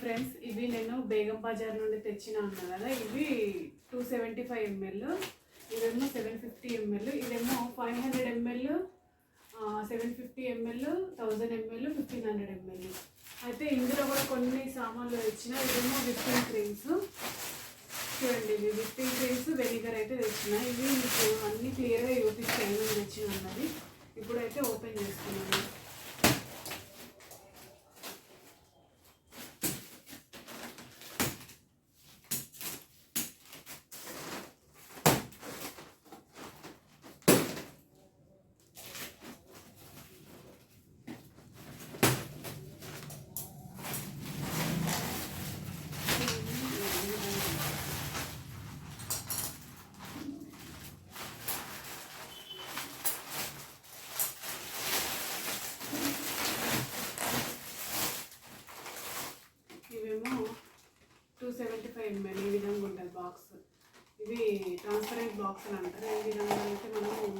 Friends, ఇవి నేను బేగం బజార్ నుండి తెచ్చిన అన్నా కదా. ఇవి 275 ml, ఇదేమో 750 ml, ఇదేమో 500 ml, 750 ml, 1000 ml, 1500 ml. అయితే ఇందులో కూడా కొన్ని సామాన్లు తెచ్చిన. ఇదేమో విప్పింగ్ క్రీమ్స్ చూడండి, ఇవి విప్పింగ్ క్రీమ్స్, వెనిగర్ అయితే తెచ్చిన. ఇవి మీకు అన్ని క్లియర్గా చూపిస్తాను తెచ్చిన అన్నది. ఇప్పుడైతే ఓపెన్ చేసుకున్నాను. ఇవేమో 275 ml, ఈ విధంగా ఉంటుంది బాక్స్. ఇవి ట్రాన్స్పరెంట్ బాక్స్ అని అంటారు. ఈ విధంగా అయితే మనము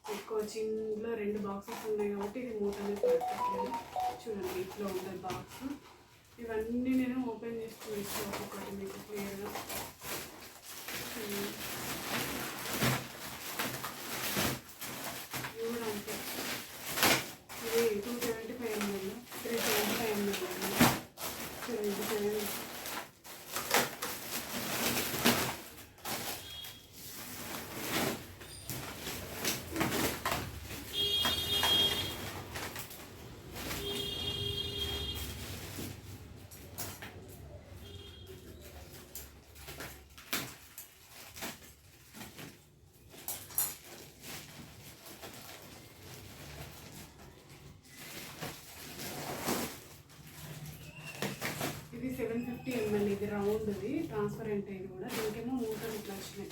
పెట్టుకోవచ్చు. ఇందులో 2 బాక్సెస్ ఉన్నాయి కాబట్టి ఇది మూత అనేది పడుతుంది. చూడండి, ఇట్లా ఉంటుంది బాక్స్. ఇవన్నీ నేను ఓపెన్ చేసి చూపిస్తాను ఒక్కొక్కటి మీకు క్లియర్గా. ఇవి కూడా అంతే. ఇది 275 ml, 375 ml. చూడండి, ఇది 750 ml, ఇది రౌండ్ది ట్రాన్స్పరెంట్. ఇది కూడా దీనికేమో మూటలు ఇట్లా వచ్చినాయి.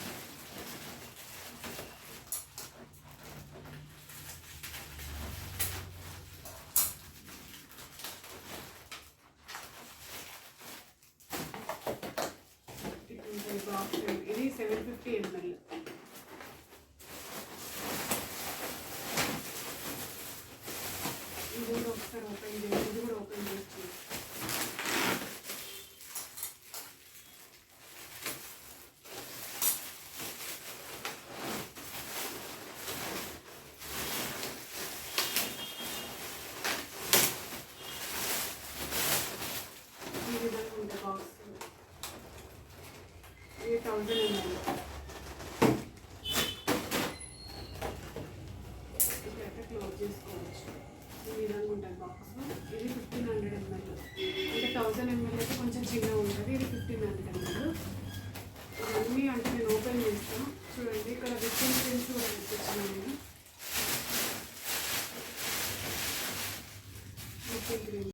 ఇట్లుంటుంది బాక్స్. ఇది 750 ml. ఇది కూడా ఒకసారి ఓపెన్ చేయాలి. ఇది కూడా ఓపెన్ చేస్తుంది. ఈ విధంగా ఉంది బాక్స్. ఇది 1000 ml. ఇట్లయితే క్లోజ్ చేసుకోవచ్చు. ఈ విధంగా ఉంటుంది బాక్స్. ఇది 1500 ml. అంటే 1000 ml అయితే కొంచెం చిన్నగా ఉంటుంది. ఇది 1500 ml. ఇవన్నీ అంటే నేను ఓపెన్ చేస్తాను. చూడండి, ఇక్కడ విప్పింగ్ క్రీమ్స్ కూడా తెచ్చుకున్నాను నేను. Whipping cream